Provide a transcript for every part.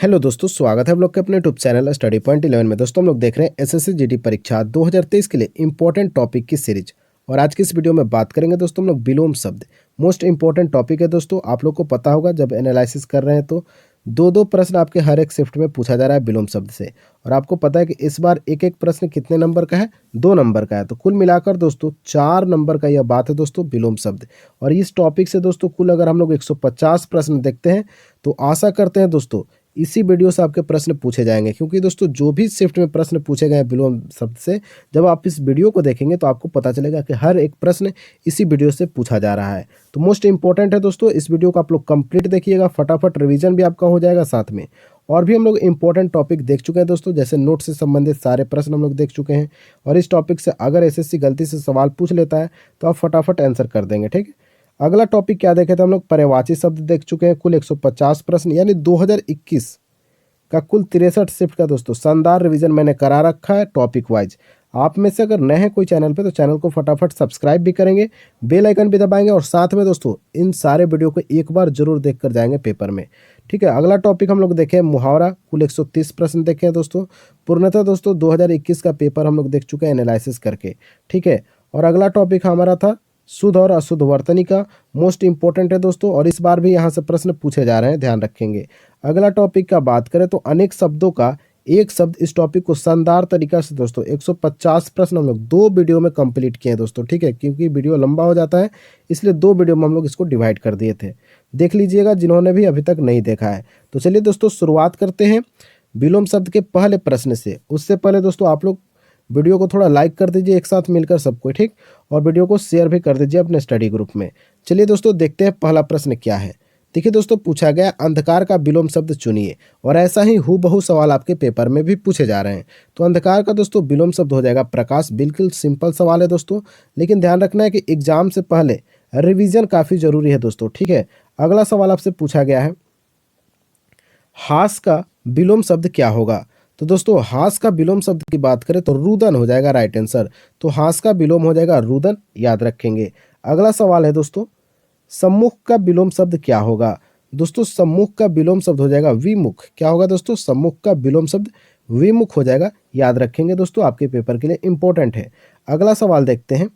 Hello दोस्तों, स्वागत है हम लोग के अपने यूट्यूब चैनल स्टडी पॉइंट 11 में। दोस्तों हम लोग देख रहे हैं एसएससी जीडी परीक्षा 2023 के लिए इंपॉर्टेंट टॉपिक की सीरीज। और आज की इस वीडियो में बात करेंगे दोस्तों हम लोग विलोम शब्द। मोस्ट इंपॉर्टेंट टॉपिक है दोस्तों। आप लोग को पता होगा जब एनालिसिस कर रहे हैं तो दो प्रश्न आपके हर एक शिफ्ट में पूछा जा रहा है विलोम शब्द से। और आपको पता है कि इस बार एक एक प्रश्न कितने नंबर का है, 2 नंबर का है। तो कुल मिलाकर दोस्तों 4 नंबर का यह बात है दोस्तों, विलोम शब्द। और इस टॉपिक से दोस्तों कुल अगर हम लोग 150 प्रश्न देखते हैं तो आशा करते हैं दोस्तों इसी वीडियो से आपके प्रश्न पूछे जाएंगे। क्योंकि दोस्तों जो भी शिफ्ट में प्रश्न पूछे गए हैं विलोम शब्द से, जब आप इस वीडियो को देखेंगे तो आपको पता चलेगा कि हर एक प्रश्न इसी वीडियो से पूछा जा रहा है। तो मोस्ट इंपॉर्टेंट है दोस्तों, इस वीडियो को आप लोग कंप्लीट देखिएगा, फटाफट रिवीजन भी आपका हो जाएगा साथ में। और भी हम लोग इंपॉर्टेंट टॉपिक देख चुके हैं दोस्तों, जैसे नोट से संबंधित सारे प्रश्न हम लोग देख चुके हैं। और इस टॉपिक से अगर एसएससी गलती से सवाल पूछ लेता है तो आप फटाफट आंसर कर देंगे, ठीक है। अगला टॉपिक क्या देखे थे हम लोग, पर्यायवाची शब्द देख चुके हैं। कुल 150 प्रश्न यानी 2021 का कुल 63 शिफ्ट का दोस्तों शानदार रिवीजन मैंने करा रखा है टॉपिक वाइज। आप में से अगर नए हैं कोई चैनल पे तो चैनल को फटाफट सब्सक्राइब भी करेंगे, बेल आइकन भी दबाएंगे और साथ में दोस्तों इन सारे वीडियो को एक बार जरूर देख कर जाएंगे पेपर में, ठीक है। अगला टॉपिक हम लोग देखें मुहावरा। कुल 130 प्रश्न देखे हैं दोस्तों। पूर्णतः दोस्तों 2021 का पेपर हम लोग देख चुके हैं एनालिसिस करके, ठीक है। और अगला टॉपिक हमारा था शुद्ध और अशुद्ध वर्तनी का। मोस्ट इंपॉर्टेंट है दोस्तों, और इस बार भी यहाँ से प्रश्न पूछे जा रहे हैं, ध्यान रखेंगे। अगला टॉपिक का बात करें तो अनेक शब्दों का एक शब्द। इस टॉपिक को शानदार तरीका से दोस्तों 150 प्रश्न हम लोग 2 वीडियो में कंप्लीट किए हैं दोस्तों, ठीक है। क्योंकि वीडियो लंबा हो जाता है इसलिए 2 वीडियो में हम लोग इसको डिवाइड कर दिए थे। देख लीजिएगा जिन्होंने भी अभी तक नहीं देखा है। तो चलिए दोस्तों शुरुआत करते हैं विलोम शब्द के पहले प्रश्न से। उससे पहले दोस्तों आप लोग वीडियो को थोड़ा लाइक कर दीजिए एक साथ मिलकर सबको, ठीक। और वीडियो को शेयर भी कर दीजिए अपने स्टडी ग्रुप में। चलिए दोस्तों देखते हैं पहला प्रश्न क्या है। देखिए दोस्तों, पूछा गया अंधकार का विलोम शब्द चुनिए। और ऐसा ही हूबहू सवाल आपके पेपर में भी पूछे जा रहे हैं। तो अंधकार का दोस्तों विलोम शब्द हो जाएगा प्रकाश। बिल्कुल सिंपल सवाल है दोस्तों, लेकिन ध्यान रखना है कि एग्जाम से पहले रिवीजन काफ़ी जरूरी है दोस्तों, ठीक है। अगला सवाल आपसे पूछा गया है हास का विलोम शब्द क्या होगा। तो दोस्तों हास का विलोम शब्द की बात करें तो रुदन हो जाएगा राइट आंसर। तो हास का विलोम हो जाएगा रुदन, याद रखेंगे। अगला सवाल है दोस्तों सम्मुख का विलोम शब्द क्या होगा। दोस्तों सम्मुख का विलोम शब्द हो जाएगा विमुख। क्या होगा दोस्तों, सम्मुख का विलोम शब्द विमुख हो जाएगा, याद रखेंगे दोस्तों, आपके पेपर के लिए इंपॉर्टेंट है। अगला सवाल देखते हैं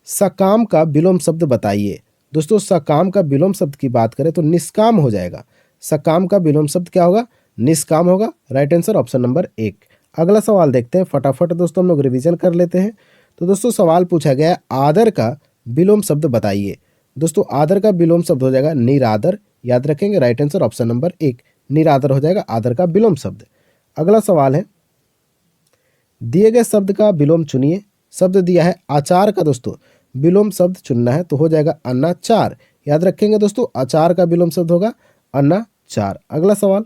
सकाम का विलोम शब्द बताइए। दोस्तों सकाम का विलोम शब्द की बात करें तो निष्काम हो जाएगा। सकाम का विलोम शब्द क्या होगा, निष्काम होगा, राइट आंसर ऑप्शन नंबर 1। अगला सवाल देखते हैं फटाफट दोस्तों, हम लोग रिवीजन कर लेते हैं। तो दोस्तों सवाल पूछा गया है आदर का विलोम शब्द बताइए। दोस्तों आदर का विलोम शब्द हो जाएगा निरादर, याद रखेंगे, राइट आंसर ऑप्शन नंबर 1, निरादर हो जाएगा आदर का विलोम शब्द। अगला सवाल है दिए गए शब्द का विलोम चुनिए। शब्द दिया है आचार का दोस्तों विलोम शब्द चुनना है, तो हो जाएगा अनाचार, याद रखेंगे दोस्तों, आचार का विलोम शब्द होगा अनाचार। अगला सवाल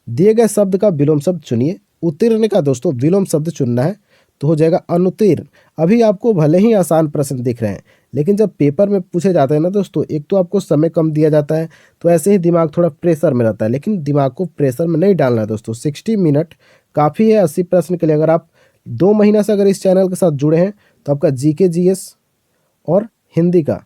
दिए गए शब्द का विलोम शब्द चुनिए। उत्तीर्ण का दोस्तों विलोम शब्द चुनना है, तो हो जाएगा अनुत्तीर्ण। अभी आपको भले ही आसान प्रश्न दिख रहे हैं, लेकिन जब पेपर में पूछे जाते हैं ना दोस्तों, एक तो आपको समय कम दिया जाता है तो ऐसे ही दिमाग थोड़ा प्रेशर में रहता है। लेकिन दिमाग को प्रेशर में नहीं डालना है दोस्तों। 60 मिनट काफ़ी है 80 प्रश्न के लिए। अगर आप 2 महीना से अगर इस चैनल के साथ जुड़े हैं तो आपका जीके जीएस और हिंदी का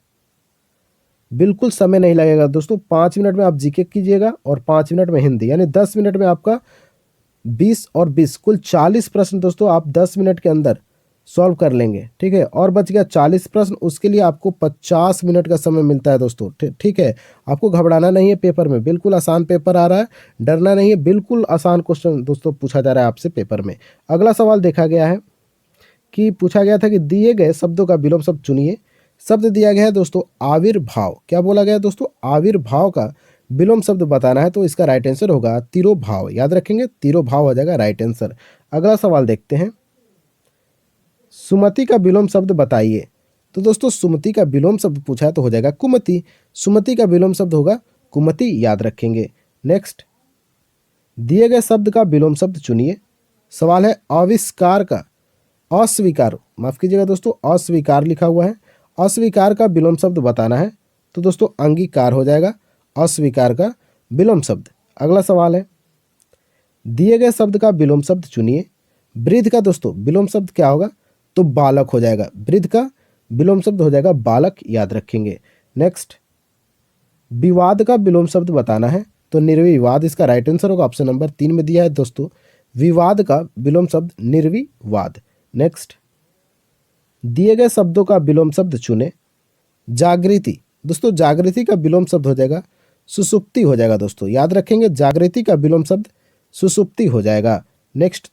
बिल्कुल समय नहीं लगेगा दोस्तों। 5 मिनट में आप जीके कीजिएगा और 5 मिनट में हिंदी, यानी 10 मिनट में आपका 20 और 20 कुल 40 प्रश्न दोस्तों आप 10 मिनट के अंदर सॉल्व कर लेंगे, ठीक है। और बच गया 40 प्रश्न, उसके लिए आपको 50 मिनट का समय मिलता है दोस्तों, ठीक है। आपको घबराना नहीं है, पेपर में बिल्कुल आसान पेपर आ रहा है, डरना नहीं है, बिल्कुल आसान क्वेश्चन दोस्तों पूछा जा रहा है आपसे पेपर में। अगला सवाल देखा गया है कि पूछा गया था कि दिए गए शब्दों का विलोम शब्द चुनिए। शब्द दिया गया है दोस्तों आविर्भाव। क्या बोला गया है दोस्तों, आविर्भाव का विलोम शब्द बताना है, तो इसका राइट आंसर होगा तिरोभाव, याद रखेंगे, तिरोभाव हो जाएगा राइट आंसर। अगला सवाल देखते हैं सुमति का विलोम शब्द बताइए। तो दोस्तों सुमति का विलोम शब्द पूछा है तो हो जाएगा कुमति। सुमति का विलोम शब्द होगा कुमति, याद रखेंगे। नेक्स्ट दिए गए शब्द का विलोम शब्द चुनिए। सवाल है आविष्कार का अस्वीकार, माफ कीजिएगा दोस्तों, अस्वीकार लिखा हुआ है। अस्वीकार का विलोम शब्द बताना है, तो दोस्तों अंगीकार हो जाएगा अस्वीकार का विलोम शब्द। अगला सवाल है दिए गए शब्द का विलोम शब्द चुनिए। वृद्ध का दोस्तों विलोम शब्द क्या होगा, तो बालक हो जाएगा। वृद्ध का विलोम शब्द हो जाएगा बालक, याद रखेंगे। नेक्स्ट विवाद का विलोम शब्द बताना है, तो निर्विवाद इसका राइट आंसर होगा। ऑप्शन नंबर 3 में दिया है दोस्तों, विवाद का विलोम शब्द निर्विवाद। नेक्स्ट, दिए गए शब्दों का विलोम शब्द चुने। जागृति, दोस्तों जागृति का विलोम शब्द हो जाएगा सुसुप्ति हो जाएगा दोस्तों, याद रखेंगे जागृति का विलोम शब्द सुसुप्ति हो जाएगा। नेक्स्ट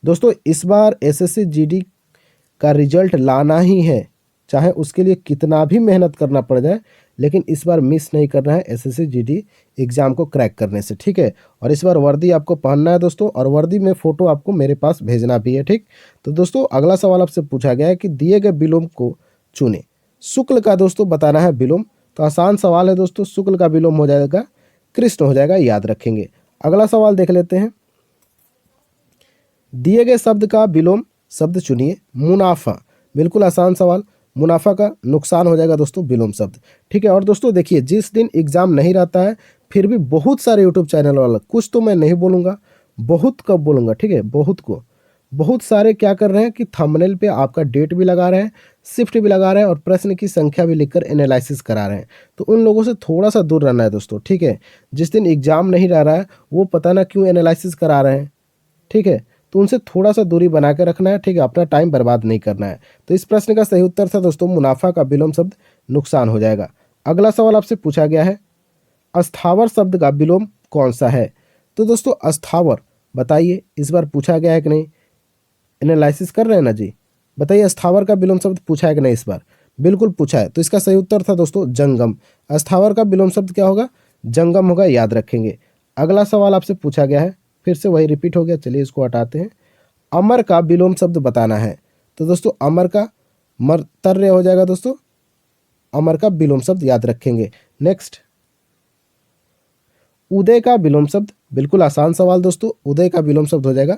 दोस्तों इस बार एसएससी जीडी का रिजल्ट लाना ही है, चाहे उसके लिए कितना भी मेहनत करना पड़ जाए, लेकिन इस बार मिस नहीं करना है एसएससी जीडी एग्जाम को क्रैक करने से, ठीक है। और इस बार वर्दी आपको पहनना है दोस्तों, और वर्दी में फ़ोटो आपको मेरे पास भेजना भी है, ठीक। तो दोस्तों अगला सवाल आपसे पूछा गया है कि दिए गए विलोम को चुने। शुक्ल का दोस्तों बताना है विलोम, तो आसान सवाल है दोस्तों, शुक्ल का विलोम हो जाएगा कृष्ण हो जाएगा, याद रखेंगे। अगला सवाल देख लेते हैं, दिए गए शब्द का विलोम शब्द चुनिए। मुनाफा, बिल्कुल आसान सवाल, मुनाफा का नुकसान हो जाएगा दोस्तों विलोम शब्द, ठीक है। और दोस्तों देखिए, जिस दिन एग्जाम नहीं रहता है फिर भी बहुत सारे यूट्यूब चैनल वाला, कुछ तो मैं नहीं बोलूँगा, बहुत कब बोलूँगा, ठीक है, बहुत सारे क्या कर रहे हैं कि थंबनेल पे आपका डेट भी लगा रहे हैं, शिफ्ट भी लगा रहे हैं और प्रश्न की संख्या भी लिखकर एनालिसिस करा रहे हैं। तो उन लोगों से थोड़ा सा दूर रहना है दोस्तों, ठीक है। जिस दिन एग्जाम नहीं रह रहा है वो पता ना क्यों एनालिसिस करा रहे हैं, ठीक है, तो उनसे थोड़ा सा दूरी बना के रखना है, ठीक है, अपना टाइम बर्बाद नहीं करना है। तो इस प्रश्न का सही उत्तर था दोस्तों मुनाफा का विलोम शब्द नुकसान हो जाएगा। अगला सवाल आपसे पूछा गया है, अस्थावर शब्द का विलोम कौन सा है। तो दोस्तों अस्थावर बताइए, इस बार पूछा गया है कि नहीं, एनालिसिस कर रहे हैं ना जी, बताइए अस्थावर का विलोम शब्द पूछा है कि नहीं इस बार, बिल्कुल पूछा है। तो इसका सही उत्तर था दोस्तों जंगम। अस्थावर का विलोम शब्द क्या होगा, जंगम होगा, याद रखेंगे। अगला सवाल आपसे पूछा गया है, फिर से वही रिपीट हो गया, चलिए इसको हटाते हैं। अमर का विलोम शब्द बताना है। तो दोस्तों अमर का मर्तर्य हो जाएगा दोस्तों, अमर का विलोम शब्द याद रखेंगे। नेक्स्ट, उदय का विलोम शब्द, बिल्कुल आसान सवाल दोस्तों, उदय का विलोम शब्द हो जाएगा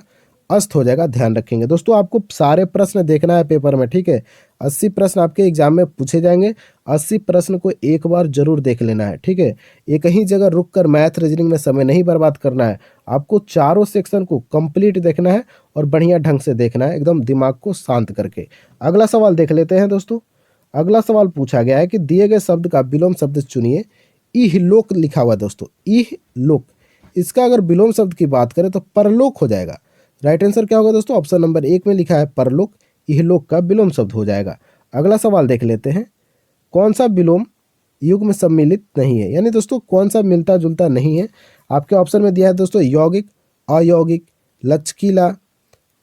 अस्त हो जाएगा, ध्यान रखेंगे। दोस्तों आपको सारे प्रश्न देखना है पेपर में, ठीक है। 80 प्रश्न आपके एग्जाम में पूछे जाएंगे, 80 प्रश्न को एक बार जरूर देख लेना है, ठीक है। एक ही जगह रुक कर मैथ रीजनिंग में समय नहीं बर्बाद करना है, आपको चारों सेक्शन को कंप्लीट देखना है और बढ़िया ढंग से देखना है, एकदम दिमाग को शांत करके। अगला सवाल देख लेते हैं दोस्तों। अगला सवाल पूछा गया है कि दिए गए शब्द का विलोम शब्द चुनिए। इहलोक लिखा हुआ है दोस्तों, इहलोक, इसका अगर विलोम शब्द की बात करें तो परलोक हो जाएगा। राइट आंसर क्या होगा दोस्तों, ऑप्शन नंबर 1 में लिखा है परलोक, इहलोक का विलोम शब्द हो जाएगा। अगला सवाल देख लेते हैं, कौन सा विलोम युग में सम्मिलित नहीं है, यानी दोस्तों कौन सा मिलता जुलता नहीं है। आपके ऑप्शन में दिया है दोस्तों यौगिक, अयौगिक, लचकीला,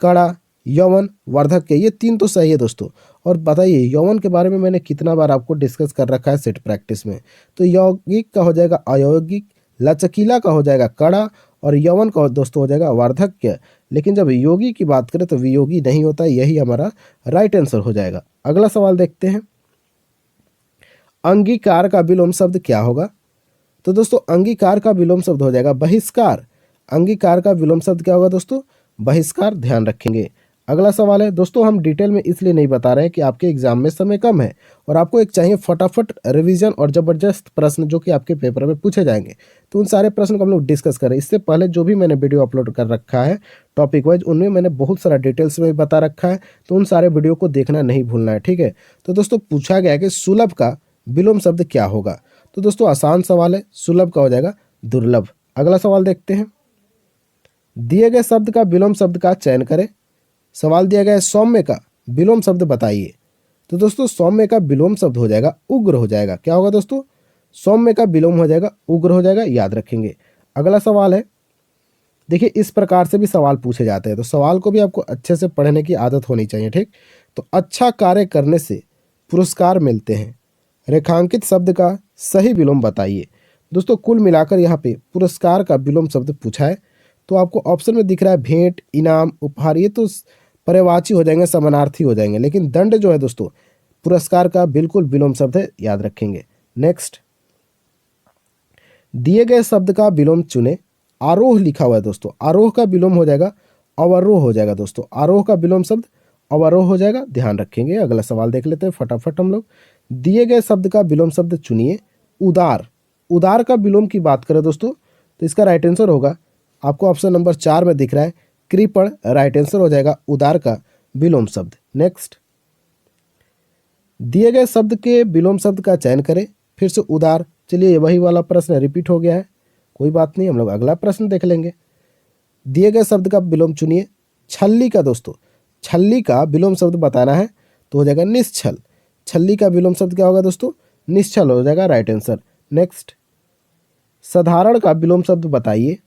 कड़ा, यौवन, वार्धक्य, ये 3 तो सही है दोस्तों। और बताइए यौवन के बारे में मैंने कितना बार आपको डिस्कस कर रखा है सेट प्रैक्टिस में। तो यौगिक का हो जाएगा अयौगिक, लचकीला का हो जाएगा कड़ा और यौवन का दोस्तों हो जाएगा वार्धक्य। लेकिन जब योगी की बात करें तो वियोगी नहीं होता, यही हमारा राइट आंसर हो जाएगा। अगला सवाल देखते हैं, अंगीकार का विलोम शब्द क्या होगा। तो दोस्तों अंगीकार का विलोम शब्द हो जाएगा बहिष्कार। अंगीकार का विलोम शब्द क्या होगा दोस्तों, बहिष्कार, ध्यान रखेंगे। अगला सवाल है दोस्तों, हम डिटेल में इसलिए नहीं बता रहे हैं कि आपके एग्जाम में समय कम है और आपको एक चाहिए फटाफट रिवीजन और ज़बरदस्त प्रश्न जो कि आपके पेपर में पूछे जाएंगे। तो उन सारे प्रश्न को हम लोग डिस्कस करें। इससे पहले जो भी मैंने वीडियो अपलोड कर रखा है टॉपिक वाइज, उनमें मैंने बहुत सारा डिटेल्स में बता रखा है, तो उन सारे वीडियो को देखना नहीं भूलना है, ठीक है। तो दोस्तों पूछा गया कि सुलभ का विलोम शब्द क्या होगा। तो दोस्तों आसान सवाल है, सुलभ का हो जाएगा दुर्लभ। अगला सवाल देखते हैं, दिए गए शब्द का विलोम शब्द का चयन करें। सवाल दिया गया है सौम्य का विलोम शब्द बताइए। तो दोस्तों सौम्य का विलोम शब्द हो जाएगा उग्र हो जाएगा। क्या होगा दोस्तों, सौम्य का विलोम हो जाएगा उग्र हो जाएगा, याद रखेंगे। अगला सवाल है, देखिए इस प्रकार से भी सवाल पूछे जाते हैं, तो सवाल को भी आपको अच्छे से पढ़ने की आदत होनी चाहिए, ठीक। तो अच्छा कार्य करने से पुरस्कार मिलते हैं, रेखांकित शब्द का सही विलोम बताइए। दोस्तों कुल मिलाकर यहाँ पे पुरस्कार का विलोम शब्द पूछा है, तो आपको ऑप्शन में दिख रहा है भेंट, इनाम, उपहार, ये तो पर्यायवाची हो जाएंगे, समानार्थी हो जाएंगे, लेकिन दंड जो है दोस्तों पुरस्कार का बिल्कुल विलोम शब्द है, याद रखेंगे। नेक्स्ट, दिए गए शब्द का विलोम चुने। आरोह लिखा हुआ है दोस्तों, आरोह का विलोम हो जाएगा अवरोह हो जाएगा दोस्तों, आरोह का विलोम शब्द अवरोह हो जाएगा, ध्यान रखेंगे। अगला सवाल देख लेते हैं फटाफट हम लोग। दिए गए शब्द का विलोम शब्द चुनिए। उदार, उदार का विलोम की बात करें दोस्तों तो इसका राइट आंसर होगा, आपको ऑप्शन नंबर 4 में दिख रहा है कृपण, राइट आंसर हो जाएगा उदार का विलोम शब्द। नेक्स्ट, दिए गए शब्द के विलोम शब्द का चयन करें। फिर से उदार, चलिए ये वही वाला प्रश्न रिपीट हो गया है, कोई बात नहीं, हम लोग अगला प्रश्न देख लेंगे। दिए गए शब्द का विलोम चुनिए। छल्ली का दोस्तों, छल्ली का विलोम शब्द बताना है तो हो जाएगा निश्छल। छल्ली का विलोम शब्द क्या होगा दोस्तों? निश्छल हो जाएगा राइट आंसर। नेक्स्ट, साधारण का विलोम शब्द बताइए।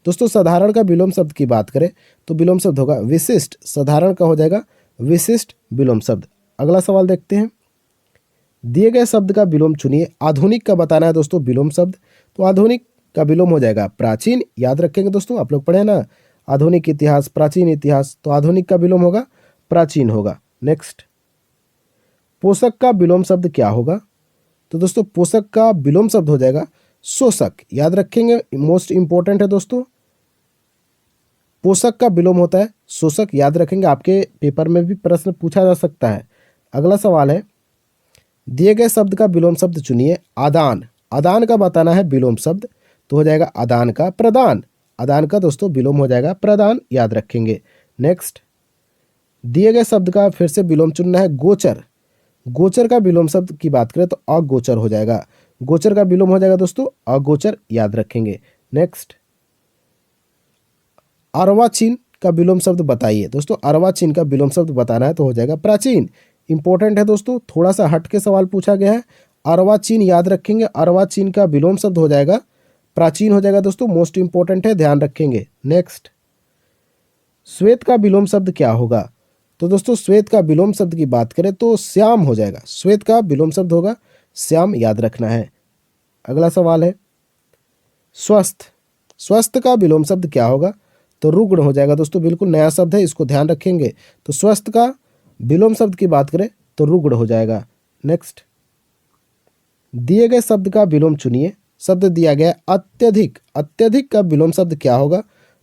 दोस्तों साधारण का विलोम शब्द की बात करें तो विलोम शब्द होगा विशिष्ट। साधारण का हो जाएगा विशिष्ट विलोम शब्द। अगला सवाल देखते हैं। दिए गए शब्द का विलोम चुनिए। आधुनिक का बताना है दोस्तों विलोम शब्द, तो आधुनिक का विलोम हो जाएगा प्राचीन। याद रखेंगे दोस्तों, आप लोग पढ़े ना आधुनिक इतिहास, प्राचीन इतिहास, तो आधुनिक का विलोम होगा प्राचीन होगा। नेक्स्ट, पोषक का विलोम शब्द क्या होगा? तो दोस्तों पोषक का विलोम शब्द हो जाएगा शोषक। याद रखेंगे, मोस्ट इंपॉर्टेंट है दोस्तों, पोषक का विलोम होता है शोषक। याद रखेंगे, आपके पेपर में भी प्रश्न पूछा जा सकता है। अगला सवाल है, दिए गए शब्द का विलोम शब्द चुनिए। आदान, आदान का बताना है विलोम शब्द, तो हो जाएगा आदान का प्रदान। आदान का दोस्तों विलोम हो जाएगा प्रदान, याद रखेंगे। नेक्स्ट, दिए गए शब्द का फिर से विलोम चुनना है। गोचर, गोचर का विलोम शब्द की बात करें तो अगोचर हो जाएगा। गोचर का विलोम हो जाएगा दोस्तों अगोचर, याद रखेंगे। नेक्स्ट, अर्वाचीन का विलोम शब्द बताइए। दोस्तों अर्वाचीन का विलोम शब्द बताना है तो हो जाएगा प्राचीन। इंपॉर्टेंट है दोस्तों, थोड़ा सा हट के सवाल पूछा गया है। अर्वाचीन याद रखेंगे, अर्वाचीन का विलोम शब्द हो जाएगा प्राचीन हो जाएगा दोस्तों, मोस्ट इंपॉर्टेंट है, ध्यान रखेंगे। नेक्स्ट, श्वेत का विलोम शब्द क्या होगा? तो दोस्तों श्वेत का विलोम शब्द की बात करें तो श्याम हो जाएगा। श्वेत का विलोम शब्द होगा श्याम, याद रखना है। अगला सवाल है, स्वस्थ, स्वस्थ का विलोम शब्द क्या होगा? तो रुग्ण हो जाएगा दोस्तों, बिल्कुल नया शब्द है, इसको ध्यान रखेंगे। तो स्वस्थ का विलोम शब्द की बात करें तो रुग्ण हो जाएगा। नेक्स्ट, दिए गए शब्द का विलोम चुनिए। शब्द दिया गया अत्यधिक, अत्यधिक का विलोम शब्द क्या होगा?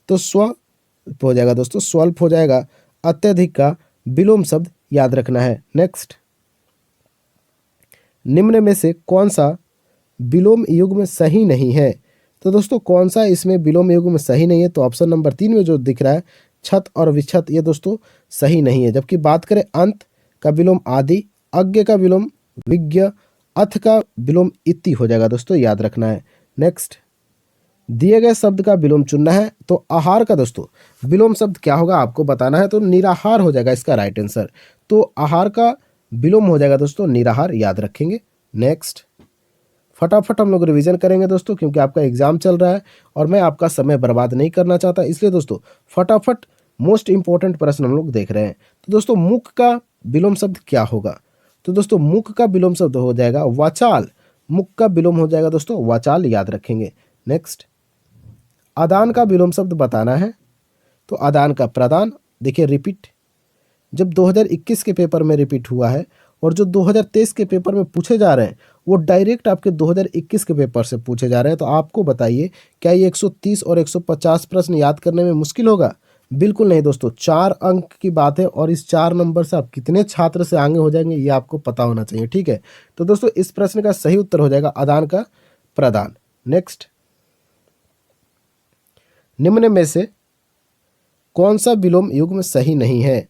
तो स्वल्प हो जाएगा दोस्तों, स्वल्प हो जाएगा अत्यधिक का विलोम शब्द, याद रखना है। नेक्स्ट, निम्न में से कौन सा विलोम युग्म सही नहीं है? तो दोस्तों कौन सा इसमें विलोम युग्म सही नहीं है? तो ऑप्शन नंबर 3 में जो दिख रहा है छत और विछत, ये दोस्तों सही नहीं है। जबकि बात करें अंत का विलोम आदि, अज्ञ का विलोम विज्ञ, अथ का विलोम इति हो जाएगा दोस्तों, याद रखना है। नेक्स्ट, दिए गए शब्द का विलोम चुनना है। तो आहार का दोस्तों विलोम शब्द क्या होगा आपको बताना है, तो निराहार हो जाएगा इसका राइट आंसर। तो आहार का विलोम हो जाएगा दोस्तों निराहार, याद रखेंगे। नेक्स्ट, फटाफट हम लोग रिवीजन करेंगे दोस्तों, क्योंकि आपका एग्जाम चल रहा है और मैं आपका समय बर्बाद नहीं करना चाहता, इसलिए दोस्तों फटाफट मोस्ट इंपॉर्टेंट प्रश्न हम लोग देख रहे हैं। तो दोस्तों मुख का विलोम शब्द क्या होगा? तो दोस्तों मुख का विलोम शब्द हो जाएगा वाचाल। मुख का विलोम हो जाएगा दोस्तों वाचाल, याद रखेंगे। नेक्स्ट, आदान का विलोम शब्द बताना है। तो आदान का प्रदान, देखिए रिपीट, जब 2021 के पेपर में रिपीट हुआ है और जो 2023 के पेपर में पूछे जा रहे हैं वो डायरेक्ट आपके 2021 के पेपर से पूछे जा रहे हैं। तो आपको बताइए क्या ये 130 और 150 प्रश्न याद करने में मुश्किल होगा? बिल्कुल नहीं दोस्तों, 4 अंक की बात है और इस 4 नंबर से आप कितने छात्र से आगे हो जाएंगे ये आपको पता होना चाहिए, ठीक है। तो दोस्तों इस प्रश्न का सही उत्तर हो जाएगा आदान का प्रदान। नेक्स्ट, निम्न में से कौन सा विलोम युग्म सही नहीं है?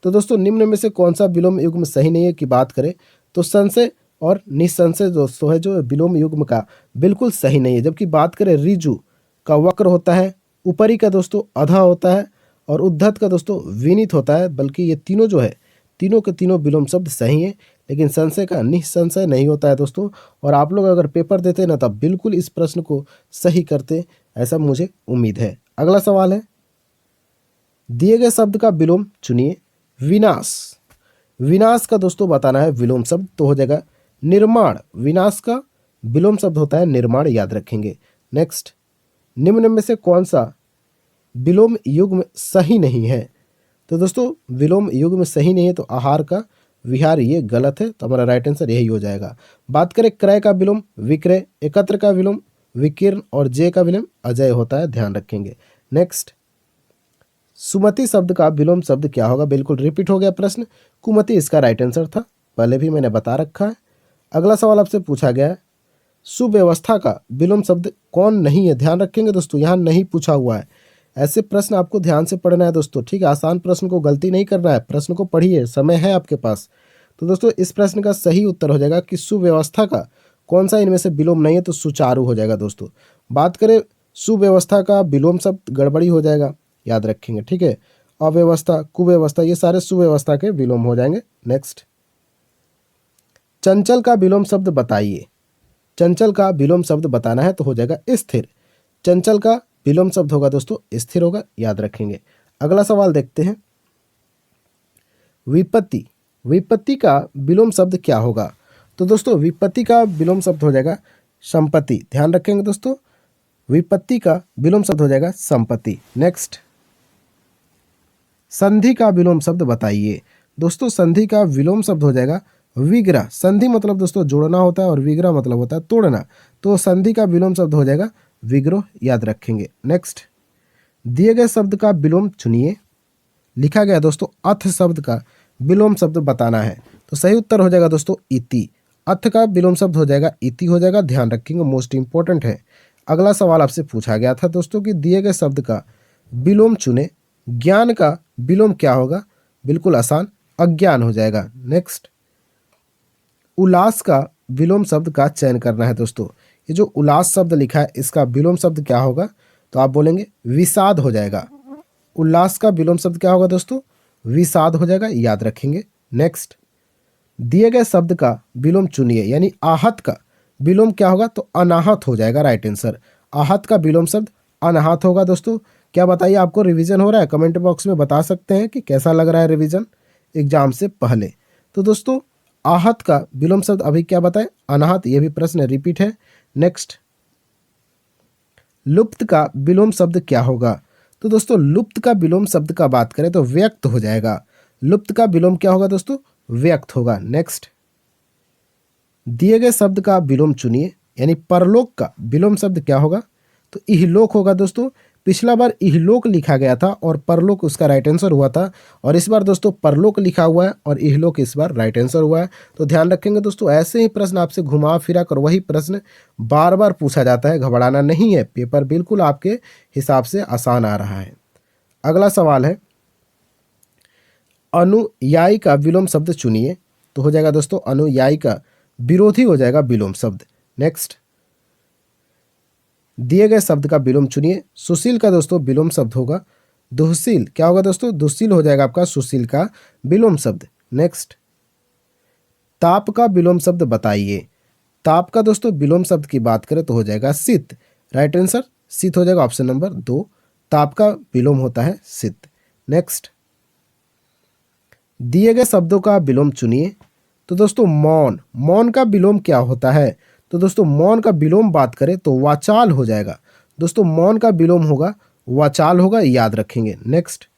तो दोस्तों निम्न में से कौन सा विलोम युग्म सही नहीं है की बात करें तो संशय और निसंशय दोस्तों है जो विलोम युग्म का बिल्कुल सही नहीं है। जबकि बात करें ऋजु का वक्र होता है, ऊपरी का दोस्तों अधा होता है और उद्धत का दोस्तों विनीत होता है, बल्कि ये तीनों जो है तीनों के तीनों विलोम शब्द सही हैं। लेकिन संशय का निसंशय नहीं होता है दोस्तों। और आप लोग अगर पेपर देते ना तब बिल्कुल इस प्रश्न को सही करते, ऐसा मुझे उम्मीद है। अगला सवाल है, दिए गए शब्द का विलोम चुनिए। विनाश, विनाश का दोस्तों बताना है विलोम शब्द, तो हो जाएगा निर्माण। विनाश का विलोम शब्द होता है निर्माण, याद रखेंगे। नेक्स्ट, निम्न में से कौन सा विलोम युग्म सही नहीं है? तो दोस्तों विलोम युग्म सही नहीं है तो आहार का विहार, ये गलत है, तो हमारा राइट आंसर यही हो जाएगा। बात करें क्रय का विलोम विक्रय, एकत्र का विलोम विकीर्ण और जय का विलोम अजय होता है, ध्यान रखेंगे। नेक्स्ट, सुमति शब्द का विलोम शब्द क्या होगा? बिल्कुल रिपीट हो गया प्रश्न, कुमति इसका राइट आंसर था, पहले भी मैंने बता रखा है। अगला सवाल आपसे पूछा गया है, सुव्यवस्था का विलोम शब्द कौन नहीं है? ध्यान रखेंगे दोस्तों, यहाँ नहीं पूछा हुआ है। ऐसे प्रश्न आपको ध्यान से पढ़ना है दोस्तों, ठीक है। आसान प्रश्न को गलती नहीं करना है, प्रश्न को पढ़िए, समय है आपके पास। तो दोस्तों इस प्रश्न का सही उत्तर हो जाएगा कि सुव्यवस्था का कौन सा इनमें से विलोम नहीं है, तो सुचारू हो जाएगा दोस्तों। बात करें सुव्यवस्था का विलोम शब्द गड़बड़ी हो जाएगा, याद रखेंगे, ठीक है। अव्यवस्था, कुव्यवस्था, ये सारे सुव्यवस्था के विलोम हो जाएंगे। नेक्स्ट, चंचल का विलोम शब्द बताइए। चंचल का विलोम शब्द बताना है तो हो जाएगा स्थिर। चंचल का विलोम शब्द होगा दोस्तों स्थिर होगा, याद रखेंगे। अगला सवाल देखते हैं, विपत्ति। विपत्ति का विलोम शब्द क्या होगा? तो दोस्तों विपत्ति का विलोम शब्द हो जाएगा संपत्ति, ध्यान रखेंगे दोस्तों। विपत्ति का विलोम शब्द हो जाएगा संपत्ति। नेक्स्ट, संधि का विलोम शब्द बताइए। दोस्तों संधि का विलोम शब्द हो जाएगा विग्रह। संधि मतलब दोस्तों जोड़ना होता है और विग्रह मतलब होता है तोड़ना, तो संधि का विलोम शब्द हो जाएगा विग्रह, याद रखेंगे। नेक्स्ट, दिए गए शब्द का विलोम चुनिए। लिखा गया दोस्तों अथ शब्द का विलोम शब्द बताना है, तो सही उत्तर हो जाएगा दोस्तों इति। अथ का विलोम शब्द हो जाएगा इति हो जाएगा, ध्यान रखेंगे, मोस्ट इंपॉर्टेंट है। अगला सवाल आपसे पूछा गया था दोस्तों कि दिए गए शब्द का विलोम चुने। ज्ञान का विलोम क्या होगा? बिल्कुल आसान, अज्ञान हो जाएगा। नेक्स्ट, उल्लास का विलोम शब्द का चयन करना है दोस्तों। ये जो उल्लास शब्द लिखा है इसका विलोम शब्द क्या होगा? तो आप बोलेंगे विषाद हो जाएगा। उल्लास का विलोम शब्द क्या होगा दोस्तों? विषाद हो जाएगा, याद रखेंगे। नेक्स्ट, दिए गए शब्द का विलोम चुनिए, यानी आहत का विलोम क्या होगा? तो अनाहत हो जाएगा, राइट आंसर। आहत का विलोम शब्द अनाहत होगा दोस्तों। क्या बताइए, आपको रिवीजन हो रहा है? कमेंट बॉक्स में बता सकते हैं कि कैसा लग रहा है रिवीजन एग्जाम से पहले। तो दोस्तों आहत का विलोम शब्द अभी क्या बताएं? अनाहत। ये भी प्रश्न रिपीट है। नेक्स्ट, लुप्त का विलोम शब्द क्या होगा? तो दोस्तों लुप्त का विलोम शब्द का बात करें तो व्यक्त हो जाएगा। लुप्त का विलोम क्या होगा दोस्तों? व्यक्त होगा। नेक्स्ट, दिए गए शब्द का विलोम चुनिए, यानी परलोक का विलोम शब्द क्या होगा? तो इहलोक होगा दोस्तों। पिछला बार इहलोक लिखा गया था और परलोक उसका राइट आंसर हुआ था, और इस बार दोस्तों परलोक लिखा हुआ है और इहलोक इस बार राइट आंसर हुआ है। तो ध्यान रखेंगे दोस्तों, ऐसे ही प्रश्न आपसे घुमा फिरा कर वही प्रश्न बार बार पूछा जाता है, घबराना नहीं है। पेपर बिल्कुल आपके हिसाब से आसान आ रहा है। अगला सवाल है, अनुयायी का विलोम शब्द चुनिए। तो हो जाएगा दोस्तों अनुयायी का विरोधी हो जाएगा विलोम शब्द। नेक्स्ट, दिए गए शब्द का विलोम चुनिए। सुशील का दोस्तों विलोम शब्द होगा दुःशील। क्या होगा दोस्तों? दुःशील हो जाएगा आपका सुशील का विलोम शब्द। नेक्स्ट, ताप का विलोम शब्द बताइए। ताप का दोस्तों विलोम शब्द की बात करें तो हो जाएगा शीत, राइट आंसर शीत हो जाएगा, ऑप्शन नंबर 2। ताप का विलोम होता है शीत। नेक्स्ट, दिए गए शब्दों का विलोम चुनिए। तो दोस्तों मौन, मौन का विलोम क्या होता है? तो दोस्तों मौन का विलोम बात करें तो वाचाल हो जाएगा। दोस्तों मौन का विलोम होगा वाचाल होगा, याद रखेंगे। नेक्स्ट,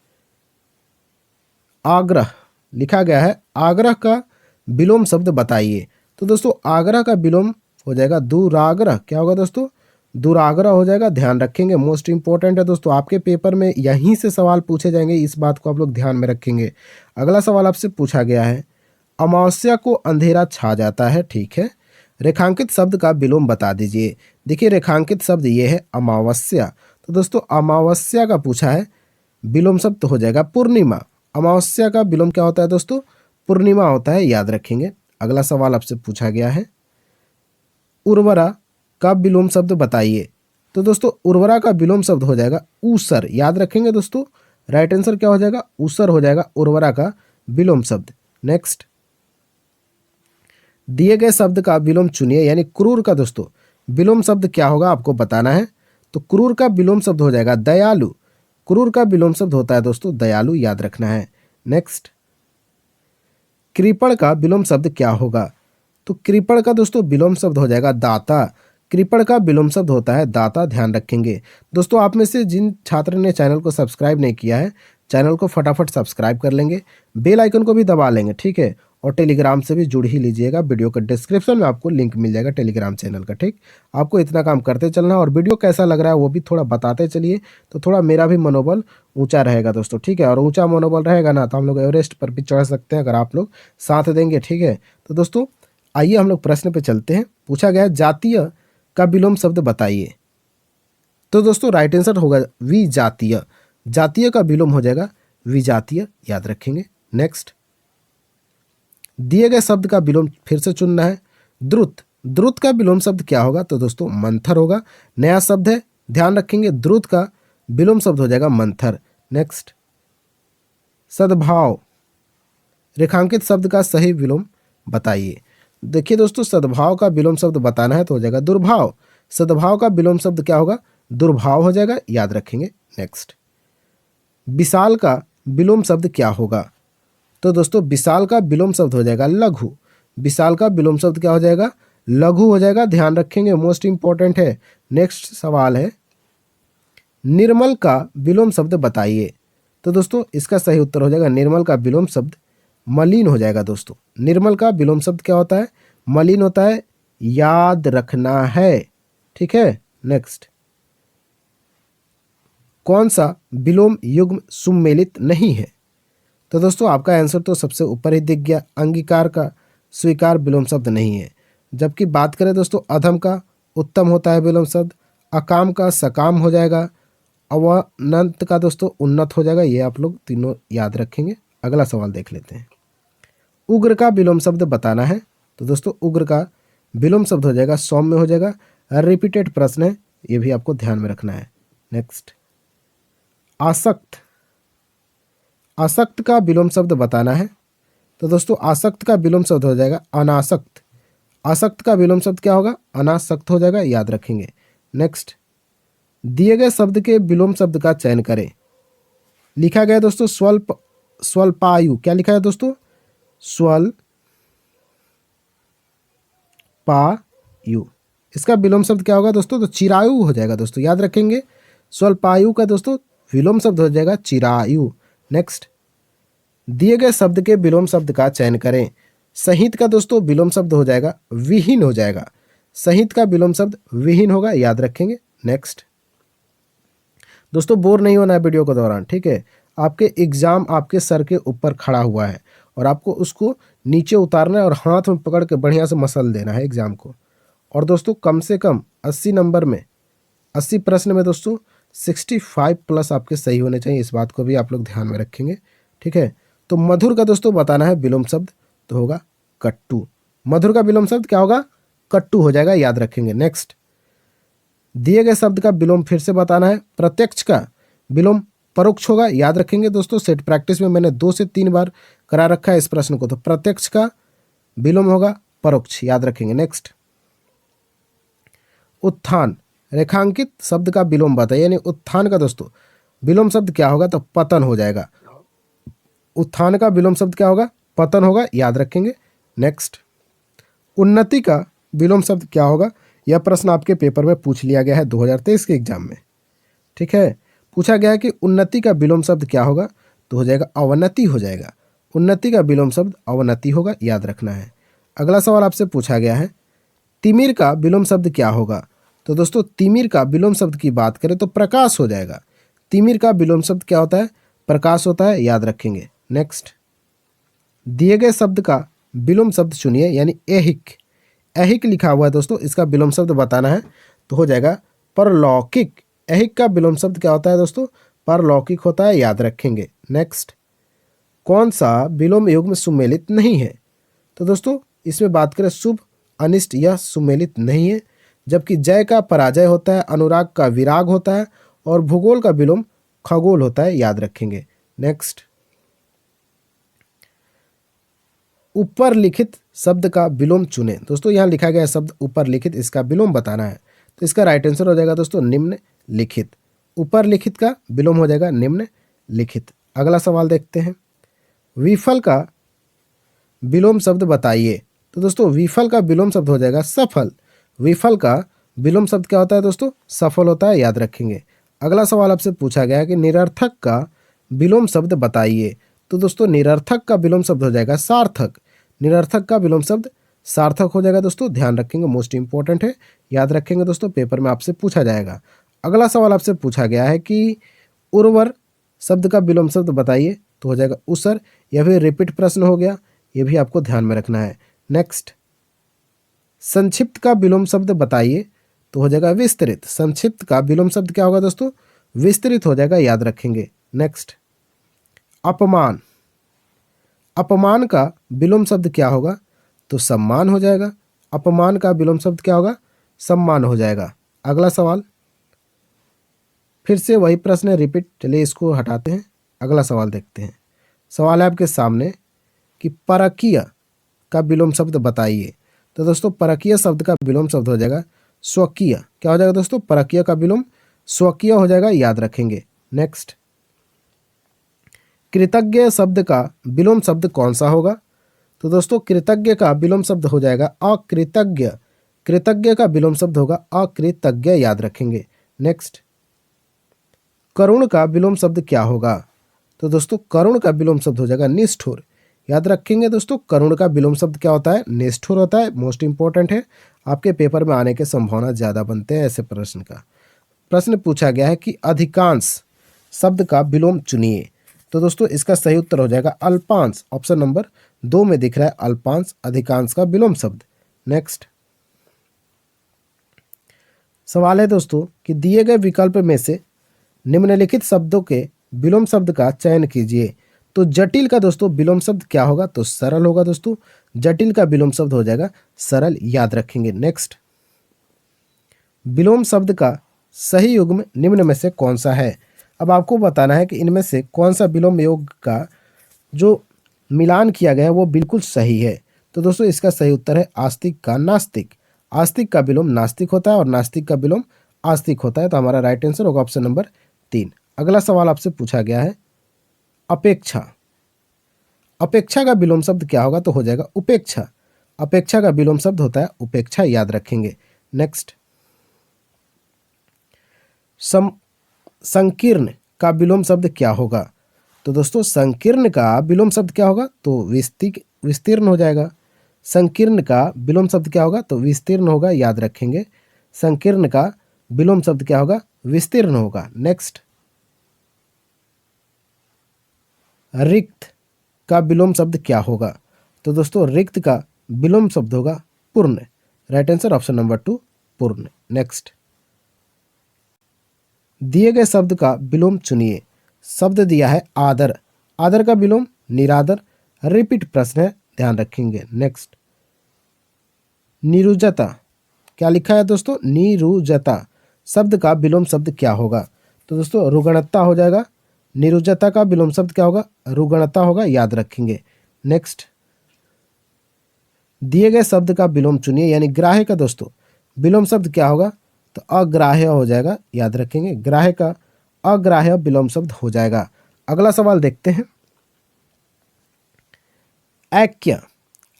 आग्रह लिखा गया है, आग्रह का विलोम शब्द बताइए। तो दोस्तों आग्रह का विलोम हो जाएगा दुराग्रह। क्या होगा दोस्तों? दुराग्रह हो जाएगा, ध्यान रखेंगे, मोस्ट इंपॉर्टेंट है दोस्तों। आपके पेपर में यहीं से सवाल पूछे जाएंगे, इस बात को आप लोग ध्यान में रखेंगे। अगला सवाल आपसे पूछा गया है, अमावस्या को अंधेरा छा जाता है, ठीक है, रेखांकित शब्द का विलोम बता दीजिए। देखिए रेखांकित शब्द ये है अमावस्या। तो दोस्तों अमावस्या का पूछा है, विलोम शब्द हो जाएगा पूर्णिमा। अमावस्या का विलोम क्या होता है दोस्तों? पूर्णिमा होता है, याद रखेंगे। अगला सवाल आपसे पूछा गया है, उर्वरा का विलोम शब्द बताइए। तो दोस्तों उर्वरा का विलोम शब्द हो जाएगा ऊसर, याद रखेंगे दोस्तों। राइट आंसर क्या हो जाएगा? ऊसर हो जाएगा उर्वरा का विलोम शब्द। नेक्स्ट, दिए गए शब्द का विलोम चुनिए, यानी क्रूर का दोस्तों विलोम शब्द क्या होगा आपको बताना है। तो क्रूर का विलोम शब्द हो जाएगा दयालु। क्रूर का विलोम शब्द होता है दोस्तों दयालु, याद रखना है। नेक्स्ट, कृपण का विलोम शब्द क्या होगा? तो कृपण का दोस्तों विलोम शब्द हो जाएगा दाता। कृपण का विलोम शब्द होता है दाता, ध्यान रखेंगे। दोस्तों आप में से जिन छात्र ने चैनल को सब्सक्राइब नहीं किया है, चैनल को फटाफट सब्सक्राइब कर लेंगे, बेल आइकन को भी दबा लेंगे, ठीक है। और टेलीग्राम से भी जुड़ ही लीजिएगा, वीडियो का डिस्क्रिप्शन में आपको लिंक मिल जाएगा टेलीग्राम चैनल का, ठीक। आपको इतना काम करते चलना है और वीडियो कैसा लग रहा है वो भी थोड़ा बताते चलिए, तो थोड़ा मेरा भी मनोबल ऊंचा रहेगा दोस्तों, ठीक है। और ऊंचा मनोबल रहेगा ना तो हम लोग एवरेस्ट पर भी चढ़ सकते हैं अगर आप लोग साथ देंगे, ठीक है। तो दोस्तों आइए हम लोग प्रश्न पे चलते हैं। पूछा गया जातीय का विलोम शब्द बताइए। तो दोस्तों राइट आंसर होगा विजातीय। जातीय का विलोम हो जाएगा विजातीय, याद रखेंगे। नेक्स्ट, दिए गए शब्द का विलोम फिर से चुनना है। द्रुत द्रुत का विलोम शब्द क्या होगा? तो दोस्तों मंथर होगा। नया शब्द है, ध्यान रखेंगे, द्रुत का विलोम शब्द हो जाएगा मंथर। नेक्स्ट, सद्भाव, रेखांकित शब्द का सही विलोम बताइए। देखिए दोस्तों, सद्भाव का विलोम शब्द बताना है तो हो जाएगा दुर्भाव। सद्भाव का विलोम शब्द क्या होगा? दुर्भाव हो जाएगा, याद रखेंगे। नेक्स्ट, विशाल का विलोम शब्द क्या होगा? तो दोस्तों विशाल का विलोम शब्द हो जाएगा लघु। विशाल का विलोम शब्द क्या हो जाएगा? लघु हो जाएगा, ध्यान रखेंगे, मोस्ट इंपॉर्टेंट है। नेक्स्ट सवाल है, निर्मल का विलोम शब्द बताइए। तो दोस्तों इसका सही उत्तर हो जाएगा निर्मल का विलोम शब्द मलिन हो जाएगा। दोस्तों निर्मल का विलोम शब्द क्या होता है? मलिन होता है, याद रखना है, ठीक है। नेक्स्ट, कौन सा विलोम युग्म सुमेलित नहीं है? तो दोस्तों आपका आंसर तो सबसे ऊपर ही दिख गया, अंगीकार का स्वीकार विलोम शब्द नहीं है। जबकि बात करें दोस्तों अधम का, उत्तम होता है विलोम शब्द। अकाम का सकाम हो जाएगा। अवनंत का दोस्तों उन्नत हो जाएगा। ये आप लोग तीनों याद रखेंगे। अगला सवाल देख लेते हैं, उग्र का विलोम शब्द बताना है। तो दोस्तों उग्र का विलोम शब्द हो जाएगा सौम्य हो जाएगा। रिपीटेड प्रश्न है, ये भी आपको ध्यान में रखना है। नेक्स्ट, आसक्त, आसक्त का विलोम शब्द बताना है। तो दोस्तों आसक्त का विलोम शब्द हो जाएगा अनासक्त। आसक्त का विलोम शब्द क्या होगा? अनासक्त हो जाएगा, याद रखेंगे। नेक्स्ट, दिए गए शब्द के विलोम शब्द का चयन करें। लिखा गया दोस्तों स्वल्प, स्वल्पायु। क्या लिखा है दोस्तों? स्वल्पायु। इसका विलोम शब्द क्या होगा दोस्तों? तो चिरायु हो जाएगा दोस्तों, याद रखेंगे। स्वल्पायु का दोस्तों विलोम शब्द हो जाएगा चिरायु। नेक्स्ट, दिए गए शब्द के विलोम शब्द का चयन करें। सहित का दोस्तों विलोम शब्द हो जाएगा विहीन हो जाएगा। सहित का विलोम शब्द विहीन होगा, याद रखेंगे। नेक्स्ट, दोस्तों बोर नहीं होना है वीडियो के दौरान, ठीक है। आपके एग्जाम आपके सर के ऊपर खड़ा हुआ है और आपको उसको नीचे उतारना है और हाथ में पकड़ के बढ़िया से मसल देना है एग्जाम को। और दोस्तों कम से कम 80 नंबर में, 80 प्रश्न में दोस्तों 65 प्लस आपके सही होने चाहिए। इस बात को भी आप लोग ध्यान में रखेंगे, ठीक है। तो मधुर का दोस्तों बताना है विलोम शब्द, तो होगा कट्टू। मधुर का विलोम शब्द क्या होगा? कट्टू हो जाएगा, याद रखेंगे। नेक्स्ट, दिए गए शब्द का विलोम फिर से बताना है। प्रत्यक्ष का विलोम परोक्ष होगा, याद रखेंगे दोस्तों। सेट प्रैक्टिस में मैंने 2 से 3 बार करा रखा है इस प्रश्न को। तो प्रत्यक्ष का विलोम होगा परोक्ष, याद रखेंगे। नेक्स्ट, उत्थान, रेखांकित शब्द का विलोम बताइए। यानी उत्थान का दोस्तों विलोम शब्द क्या होगा? तो पतन हो जाएगा। उत्थान का विलोम शब्द क्या होगा? पतन होगा, याद रखेंगे। नेक्स्ट, उन्नति का विलोम शब्द क्या होगा? यह प्रश्न आपके पेपर में पूछ लिया गया है 2023 के एग्जाम में, ठीक है। पूछा गया है कि उन्नति का विलोम शब्द क्या होगा? तो हो जाएगा अवनति हो जाएगा। उन्नति का विलोम शब्द अवनति होगा, याद रखना है। अगला सवाल आपसे पूछा गया है, तिमिर का विलोम शब्द क्या होगा? तो दोस्तों तिमिर का विलोम शब्द की बात करें तो प्रकाश हो जाएगा। तिमिर का विलोम शब्द क्या होता है? प्रकाश होता है, याद रखेंगे। नेक्स्ट, दिए गए शब्द का विलोम शब्द चुनिए। यानी ऐहिक, ऐहिक लिखा हुआ है दोस्तों, इसका विलोम शब्द बताना है तो हो जाएगा परलौकिक। ऐहिक का विलोम शब्द क्या होता है दोस्तों? परलौकिक होता है, याद रखेंगे। नेक्स्ट, कौन सा विलोम युग्म सुमेलित नहीं है? तो दोस्तों इसमें बात करें शुभ अनिष्ट, यह सुमेलित नहीं है। जबकि जय का पराजय होता है, अनुराग का विराग होता है और भूगोल का विलोम खगोल होता है, याद रखेंगे। नेक्स्ट, ऊपर लिखित शब्द का विलोम चुने। दोस्तों यहाँ लिखा गया शब्द ऊपर लिखित, इसका विलोम बताना है। तो इसका राइट आंसर हो जाएगा दोस्तों निम्न लिखित। ऊपर लिखित का विलोम हो जाएगा निम्न लिखित। अगला सवाल देखते हैं, विफल का विलोम शब्द बताइए। तो दोस्तों विफल का विलोम शब्द हो जाएगा सफल। विफल का विलोम शब्द क्या होता है दोस्तों? सफल होता है, याद रखेंगे। अगला सवाल आपसे पूछा गया है कि निरर्थक का विलोम शब्द बताइए। तो दोस्तों निरर्थक का विलोम शब्द हो जाएगा सार्थक। निरर्थक का विलोम शब्द सार्थक हो जाएगा दोस्तों, ध्यान रखेंगे, मोस्ट इंपॉर्टेंट है, याद रखेंगे दोस्तों, पेपर में आपसे पूछा जाएगा। अगला सवाल आपसे पूछा गया है कि उर्वर शब्द का विलोम शब्द बताइए। तो हो जाएगा उसर। यह भी रिपीट प्रश्न हो गया, यह भी आपको ध्यान में रखना है। नेक्स्ट, संक्षिप्त का विलोम शब्द बताइए। तो हो जाएगा विस्तृत। संक्षिप्त का विलोम शब्द क्या होगा दोस्तों? विस्तृत हो जाएगा, याद रखेंगे। नेक्स्ट, अपमान, अपमान का विलोम शब्द क्या होगा? तो सम्मान हो जाएगा। अपमान का विलोम शब्द क्या होगा? सम्मान हो जाएगा। अगला सवाल, फिर से वही प्रश्न है, रिपीट। चलिए इसको हटाते हैं, अगला सवाल देखते हैं। सवाल है आपके सामने कि परकीय का विलोम शब्द बताइए। तो दोस्तों परकीय शब्द का विलोम शब्द हो जाएगा स्वकीय। क्या हो जाएगा दोस्तों? परकीय का विलोम स्वकीय हो जाएगा, याद रखेंगे। नेक्स्ट, कृतज्ञ शब्द का विलोम शब्द कौन सा होगा? तो दोस्तों कृतज्ञ का विलोम शब्द हो जाएगा अकृतज्ञ। कृतज्ञ का विलोम शब्द होगा अकृतज्ञ, याद रखेंगे। नेक्स्ट, करुण का विलोम शब्द क्या होगा? तो दोस्तों करुण का विलोम शब्द हो जाएगा निष्ठुर, याद रखेंगे। दोस्तों करुण का विलोम शब्द क्या होता है? निष्ठुर होता है। मोस्ट इंपॉर्टेंट है, आपके पेपर में आने के संभावना ज़्यादा बनते हैं ऐसे प्रश्न का। प्रश्न पूछा गया है कि अधिकांश शब्द का विलोम चुनिए। तो दोस्तों इसका सही उत्तर हो जाएगा अल्पांश। ऑप्शन नंबर 2 में दिख रहा है अल्पांश अधिकांश का विलोम शब्द। नेक्स्ट सवाल है दोस्तों कि दिए गए विकल्प में से निम्नलिखित शब्दों के विलोम शब्द का चयन कीजिए। तो जटिल का दोस्तों विलोम शब्द क्या होगा? तो सरल होगा दोस्तों। जटिल का विलोम शब्द हो जाएगा सरल, याद रखेंगे। नेक्स्ट, विलोम शब्द का सही युग्म निम्न में से कौन सा है? अब आपको बताना है कि इनमें से कौन सा विलोम योग का जो मिलान किया गया है वो बिल्कुल सही है। तो दोस्तों इसका सही उत्तर है आस्तिक का नास्तिक। आस्तिक का विलोम नास्तिक होता है और नास्तिक का विलोम आस्तिक होता है। तो हमारा राइट आंसर होगा ऑप्शन नंबर 3। अगला सवाल आपसे पूछा गया है अपेक्षा। अपेक्षा का विलोम शब्द क्या होगा? तो हो जाएगा उपेक्षा। अपेक्षा का विलोम शब्द होता है उपेक्षा, याद रखेंगे। नेक्स्ट, संकीर्ण का विलोम शब्द क्या होगा? तो दोस्तों संकीर्ण का विलोम शब्द क्या होगा? तो विस्तीर्ण हो जाएगा। संकीर्ण का विलोम शब्द क्या होगा? तो विस्तीर्ण होगा, याद रखेंगे। संकीर्ण का विलोम शब्द क्या होगा? विस्तीर्ण होगा। नेक्स्ट, रिक्त का विलोम शब्द क्या होगा? तो दोस्तों रिक्त का विलोम शब्द होगा पूर्ण। राइट आंसर ऑप्शन नंबर 2 पूर्ण। नेक्स्ट, दिए गए शब्द का विलोम चुनिए। शब्द दिया है आदर। आदर का विलोम निरादर। रिपीट प्रश्न है, ध्यान रखेंगे। नेक्स्ट, निरुजता। क्या लिखा है दोस्तों? निरुजता शब्द का विलोम शब्द क्या होगा? तो दोस्तों रुगणता हो जाएगा। निरुजता का विलोम शब्द क्या होगा? रुगणता होगा, याद रखेंगे। नेक्स्ट, दिए गए शब्द का विलोम चुनिए, यानी ग्राह्य का दोस्तों विलोम शब्द क्या होगा? तो अग्राह्य हो जाएगा, याद रखेंगे। ग्राह्य का अग्राह्य विलोम शब्द हो जाएगा। अगला सवाल देखते हैं, ऐक्य।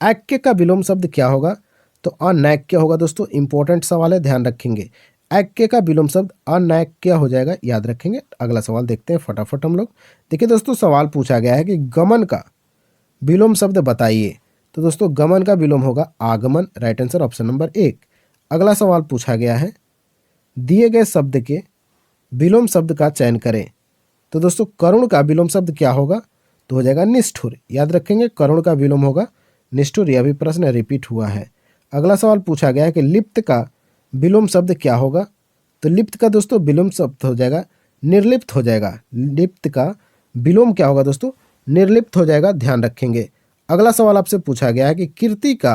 ऐक्य का विलोम शब्द क्या होगा? तो अनैक्य होगा दोस्तों। इंपॉर्टेंट सवाल है, ध्यान रखेंगे। ऐक्य का विलोम शब्द अनैक्य हो जाएगा, याद रखेंगे। अगला सवाल देखते हैं फटाफट हम लोग। देखिए दोस्तों सवाल पूछा गया है कि गमन का विलोम शब्द बताइए। तो दोस्तों गमन का विलोम होगा आगमन। Right answer option number 1। अगला सवाल पूछा गया है दिए गए शब्द के विलोम शब्द का चयन करें। तो दोस्तों करुण का विलोम शब्द क्या होगा? तो हो जाएगा निष्ठुर, याद रखेंगे। करुण का विलोम होगा निष्ठुर। यह भी प्रश्न रिपीट हुआ है। अगला सवाल पूछा गया है कि लिप्त का विलोम शब्द क्या होगा? तो लिप्त का दोस्तों विलोम शब्द हो जाएगा निर्लिप्त हो जाएगा। लिप्त का विलोम क्या होगा दोस्तों? निर्लिप्त हो जाएगा, ध्यान रखेंगे। अगला सवाल आपसे पूछा गया है कि कीर्ति का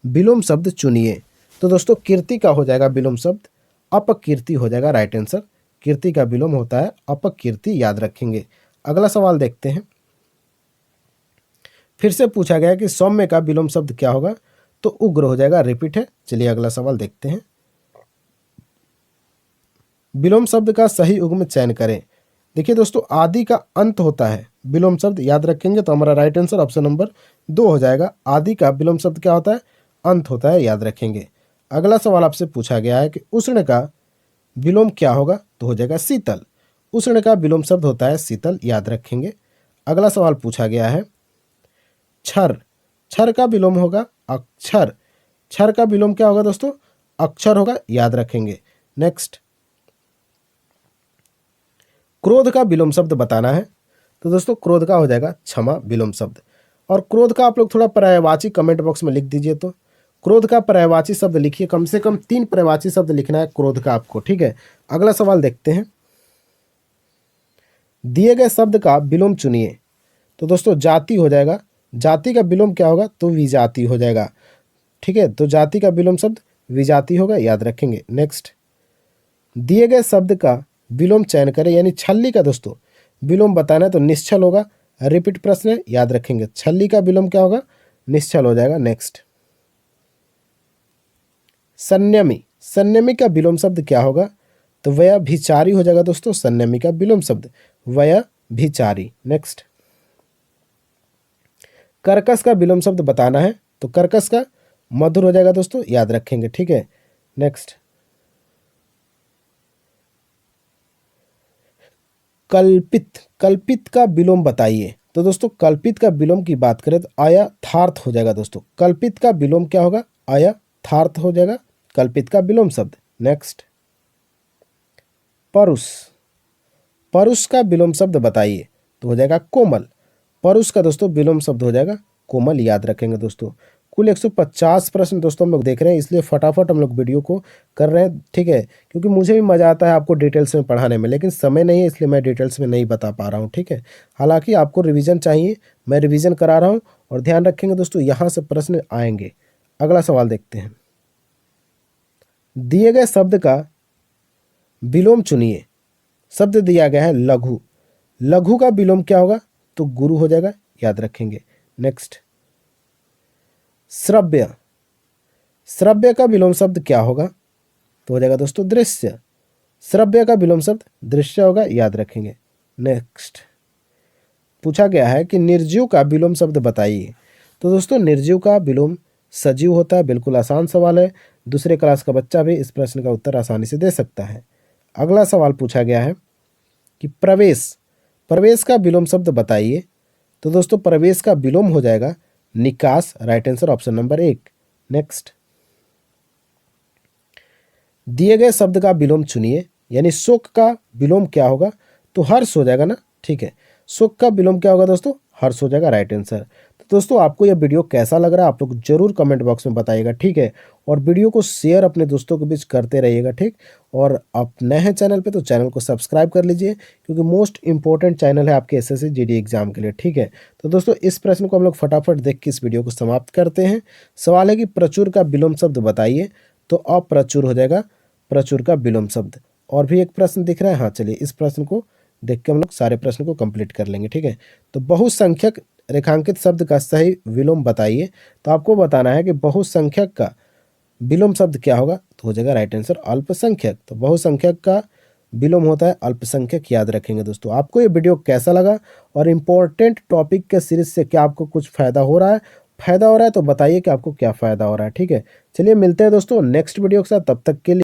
विलोम शब्द चुनिए। तो दोस्तों कीर्ति का हो जाएगा विलोम शब्द अपकीर्ति हो जाएगा। राइट आंसर कीर्ति का विलोम होता है अपकीर्ति, याद रखेंगे। अगला सवाल देखते हैं। फिर से पूछा गया कि सौम्य का विलोम शब्द क्या होगा? तो उग्र हो जाएगा। रिपीट है। चलिए अगला सवाल देखते हैं। विलोम शब्द का सही युग्म चयन करें। देखिए दोस्तों आदि का अंत होता है विलोम शब्द, याद रखेंगे। तो हमारा राइट आंसर ऑप्शन नंबर 2 हो जाएगा। आदि का विलोम शब्द क्या होता है? अंत होता है, याद रखेंगे। अगला सवाल आपसे पूछा गया है कि उष्ण का विलोम क्या होगा? तो हो जाएगा शीतल। उष्ण का विलोम शब्द होता है शीतल, याद रखेंगे। अगला सवाल पूछा गया है क्षर। क्षर का विलोम होगा अक्षर। क्षर का विलोम क्या होगा दोस्तों? अक्षर होगा, याद रखेंगे। नेक्स्ट, क्रोध का विलोम शब्द बताना है। तो दोस्तों क्रोध का हो जाएगा क्षमा विलोम शब्द। और क्रोध का आप लोग थोड़ा पर्यायवाची कमेंट बॉक्स में लिख दीजिए। तो क्रोध का पर्यायवाची शब्द लिखिए, कम से कम 3 पर्यायवाची शब्द लिखना है क्रोध का आपको, ठीक है। अगला सवाल देखते हैं। दिए गए शब्द का विलोम चुनिए। तो दोस्तों जाति हो जाएगा। जाति का विलोम क्या होगा? तो विजाति हो जाएगा। ठीक है, तो जाति का विलोम शब्द विजाति होगा, याद रखेंगे। नेक्स्ट, दिए गए शब्द का विलोम चयन करें, यानी छल्ली का दोस्तों विलोम बताना है तो निश्चल होगा। रिपीट प्रश्न है, याद रखेंगे। छल्ली का विलोम क्या होगा? निश्चल हो जाएगा। नेक्स्ट, संयमी, संयमी का विलोम शब्द क्या होगा? तो व्यभिचारी हो जाएगा दोस्तों, संयमी का विलोम शब्द व्यभिचारी। नेक्स्ट, कर्कश का विलोम शब्द बताना है तो कर्कश का मधुर हो जाएगा दोस्तों, याद रखेंगे। ठीक है। नेक्स्ट, कल्पित, कल्पित का विलोम बताइए। तो दोस्तों कल्पित का विलोम की बात करें तो अयथार्थ हो जाएगा दोस्तों। कल्पित का विलोम क्या होगा? अयथार्थ हो जाएगा कल्पित का विलोम शब्द। नेक्स्ट, परुष, परुष का विलोम शब्द बताइए तो हो जाएगा कोमल। परुष का दोस्तों विलोम शब्द हो जाएगा कोमल, याद रखेंगे दोस्तों। कुल 150 प्रश्न दोस्तों हम लोग देख रहे हैं, इसलिए फटाफट हम लोग वीडियो को कर रहे हैं। ठीक है, क्योंकि मुझे भी मज़ा आता है आपको डिटेल्स में पढ़ाने में, लेकिन समय नहीं है इसलिए मैं डिटेल्स में नहीं बता पा रहा हूँ। ठीक है, हालांकि आपको रिवीजन चाहिए, मैं रिवीजन करा रहा हूँ। और ध्यान रखेंगे दोस्तों, यहाँ से प्रश्न आएंगे। अगला सवाल देखते हैं। दिए गए शब्द का विलोम चुनिए। शब्द दिया गया है लघु, लघु का विलोम क्या होगा? तो गुरु हो जाएगा, याद रखेंगे। नेक्स्ट, श्रव्य, श्रव्य का विलोम शब्द क्या होगा? तो हो जाएगा दोस्तों दृश्य। श्रव्य का विलोम शब्द दृश्य होगा, याद रखेंगे। नेक्स्ट, पूछा गया है कि निर्जीव का विलोम शब्द बताइए। तो दोस्तों निर्जीव का विलोम सजीव होता है। बिल्कुल आसान सवाल है, दूसरे क्लास का बच्चा भी इस प्रश्न का उत्तर आसानी से दे सकता है। अगला सवाल पूछा गया है कि प्रवेश, प्रवेश का विलोम शब्द बताइए। तो दोस्तों प्रवेश का विलोम हो जाएगा निकास, right answer option number 1। Next, दिए गए शब्द का विलोम चुनिए, यानी शोक का विलोम क्या होगा? तो हर्ष हो जाएगा ना। ठीक है, शोक का विलोम क्या होगा दोस्तों? हर्ष हो जाएगा, राइट आंसर। तो दोस्तों आपको यह वीडियो कैसा लग रहा है आप लोग जरूर कमेंट बॉक्स में बताइएगा। ठीक है, और वीडियो को शेयर अपने दोस्तों के बीच करते रहिएगा। ठीक, और आप नए हैं चैनल पे तो चैनल को सब्सक्राइब कर लीजिए, क्योंकि मोस्ट इंपॉर्टेंट चैनल है आपके एसएससी जीडी एग्जाम के लिए। ठीक है, तो दोस्तों इस प्रश्न को हम लोग फटाफट देख के इस वीडियो को समाप्त करते हैं। सवाल है कि प्रचुर का विलोम शब्द बताइए। तो अप्रचुर हो जाएगा प्रचुर का विलोम शब्द। और भी एक प्रश्न दिख रहा है, हाँ चलिए इस प्रश्न को देख के हम लोग सारे प्रश्न को कंप्लीट कर लेंगे। ठीक है, तो बहुसंख्यक रेखांकित शब्द का सही विलोम बताइए। तो आपको बताना है कि बहुसंख्यक का विलोम शब्द क्या होगा? तो हो जाएगा राइट आंसर अल्पसंख्यक। तो बहुसंख्यक का विलोम होता है अल्पसंख्यक, याद रखेंगे दोस्तों। आपको ये वीडियो कैसा लगा और इम्पोर्टेंट टॉपिक के सीरीज से क्या आपको कुछ फायदा हो रहा है? फायदा हो रहा है तो बताइए कि आपको क्या फायदा हो रहा है। ठीक है, चलिए मिलते हैं दोस्तों नेक्स्ट वीडियो के साथ, तब तक के लिए